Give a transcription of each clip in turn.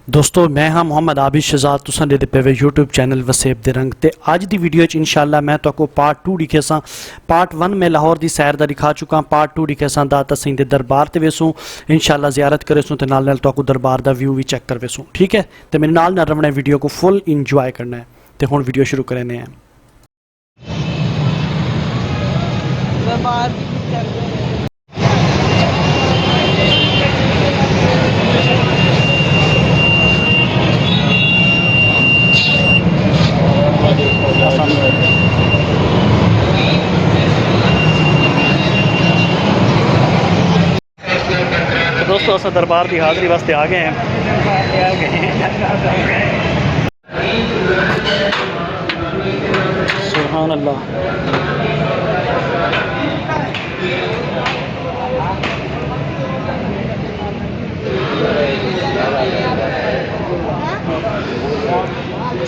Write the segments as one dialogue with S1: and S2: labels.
S1: दोस्तों मैं हाँ मुहम्मद आबिद शहजाद तुसां दे पे यूट्यूब चैनल वसेब दे रंग ते अज दी वीडियो इंशाल्लाह मैं तो पार्ट 2 दिखे सा। पार्ट 1 में लाहौर दी सैर दा दिखा चुका, पार्ट 2 दिखे सा दाता सिंह दे दरबार ते वेसूँ इंशाल्लाह ज़ियारत करे सूँ ते नाल तो दरबार दा व्यू भी चेक कर वेसूँ। ठीक है, तो मेरे नाल रवना वीडियो को फुल इंजॉय करना है। तो हुण वीडियो शुरू करने हैं। दोस्तों अस दरबार की हाज़री वास्ते आ गए हैं। सुभान अल्लाह।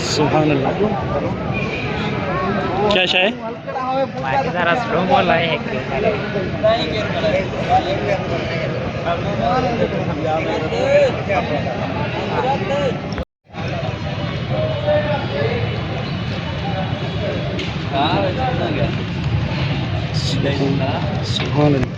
S1: सुभान अल्लाह। क्या शाय सुभान अल्लाह।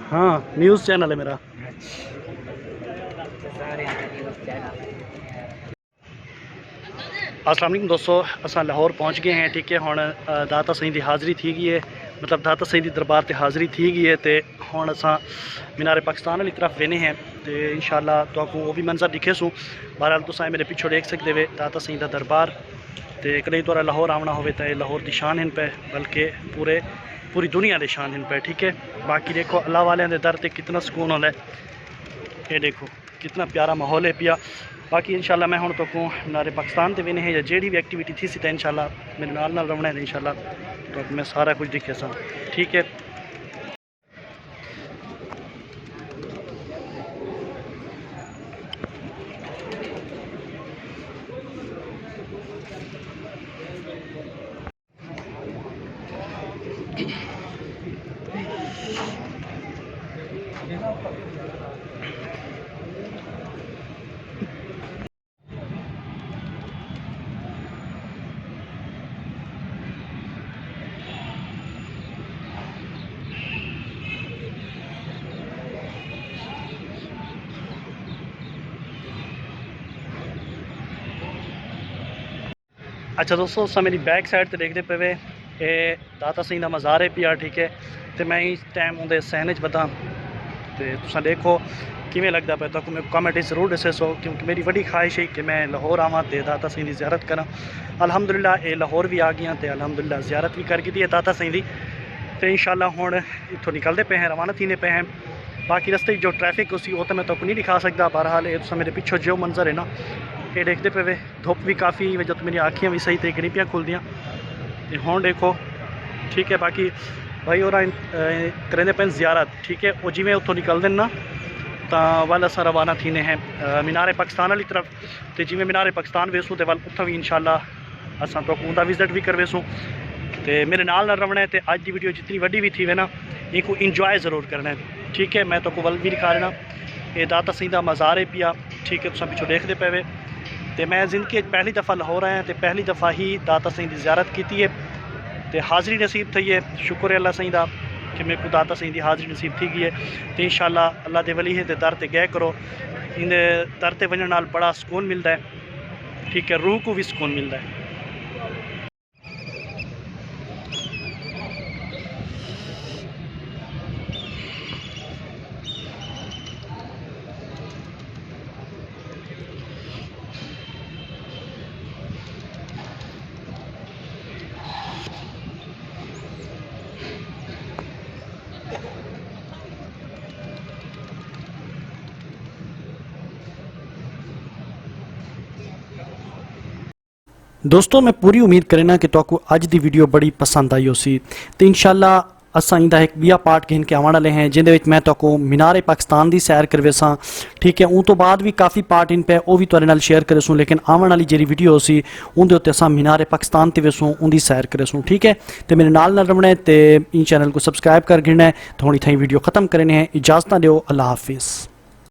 S1: हाँ, न्यूज़ चैनल है मेरा। अस्सलाम वालेकुम दोस्तों, अस लाहौर पहुँच गए हैं। ठीक है, हुण दाता सिंह की हाज़री थी गई है, मतलब दाता सिंह की दरबार से हाज़री थी गई है। तो हुण अस मीनारे पाकिस्तान वाली तरफ वेने हैं। तो इंशाल्लाह तो वो भी मंजर दिखे सूँ। बहरहाल तुस मेरे पिछों देख सकते हो दाता सिंह का दरबार। तो कहीं तुरा लाहौर आना हो तो लाहौर की शान हिन पे, बल्कि पूरी दुनिया के शान हिन पे। ठीक है, बाकी देखो अल्लाह वाले के दर से कितना सुकून होता है। ये देखो कितना प्यारा माहौल है पिया। बाकी इंशाल्लाह मैं हूँ तो मीनारे पाकिस्तान से भी नहीं, या जी भी एक्टिविटी थी सी तो इंशाल्लाह मेरे नाल रवना है। इंशाल्लाह तो मैं सारा कुछ दिखे सा। ठीक है, अच्छा दोस्तों अस मेरी बैक साइड तो देखते पे ये दाता सिंह का मज़ार है पिया। ठीक है, तो मैं इस टाइम उनके सहने च बता तो तुम देखो किमें लगता पे तो मैं कमेंट जरूर दसे सो, क्योंकि मेरी बड़ी ख्वाहिश है कि मैं लाहौर आवां तो दाता सिंह की ज़ियारत करा। अलहमदुलिल्लाह ये लाहौर भी आ गया तो अलहमदुलिल्लाह ज़ियारत भी करके दी है दाता सिंह की। तो इंशाल्लाह हुण इत्थों निकलते पे हैं, रवाना थीने पे हैं। बाकी रस्ते जो ट्रैफिक उसी वो तो मैं तो नहीं दिखा सकता। बहरहाल ये मेरे पिछों जो मंजर है ना ये देखते पे धुप भी काफ़ी जब मेरी आँखियाँ भी सही तरीके नहीं पियाँ खुलदियाँ तो हुण देखो ठीक है। बाकी भाई और करेंदे पे ज़ियारत ठीक है। वो जिमें उत्थों निकलते ना तो वल अस रवाना थीने हैं मीनार पाकिस्तान वाली तरफ। तो जिमें मीनार पाकिस्तान वेसूँ तो वल उत्थों भी इंशाल्लाह असां तो उनका विजिट भी कर वेसूँ। तो मेरे नाल रवना है। तो अज की वीडियो जितनी वड्डी भी थी वे ना इनको इंजॉय ज़रूर करना है ठीक है। मैं तो वल भी दिखा रहा ये दाता सईं दा मज़ार है पिया ठीक है। तुम पिछों देखते पे तो मैं जिंदगी पहली दफ़ा लाहौर आया तो पहली दफ़ा ही दाता सईं की ज़ियारत की है तो हाज़री नसीब थी है। शुक्र है अल्लाह सईं दा कि मेरे को दाता सईं की हाज़री नसीब थी गई है। तो इंशाल्लाह अल्लाह दे वली है तो दर ते गए करो। इन दर ते वजन नाल बड़ा सुकून मिलता है ठीक है। रूह को भी सुकून मिलता है। दोस्तों मैं पूरी उम्मीद करना कि तुहानू अज की वीडियो बड़ी पसंद आई होसी। तो इंशाल्लाह असां इंदा एक बिया पार्ट घेन के आने वाले हैं जिंदे विच मैं तुहानू मीनार पाकिस्तान की सैर करवेसा ठीक है। उन तो बाद भी काफ़ी पार्ट इन पे वो भी तुहाडे नाल शेयर करेसूँ। लेकिन आने वाली जी वीडियो सी उनके उत्ते असां मीनार पाकिस्तान ते वेसूँ उनकी सैर करेसूँ ठीक है। तो मेरे नाल रवना है तो इन चैनल को सबसक्राइब कर गिरना है। तो हुण इत्थें वीडियो खत्म करने हैं। इजाज़त दो। अल्लाह हाफिज़।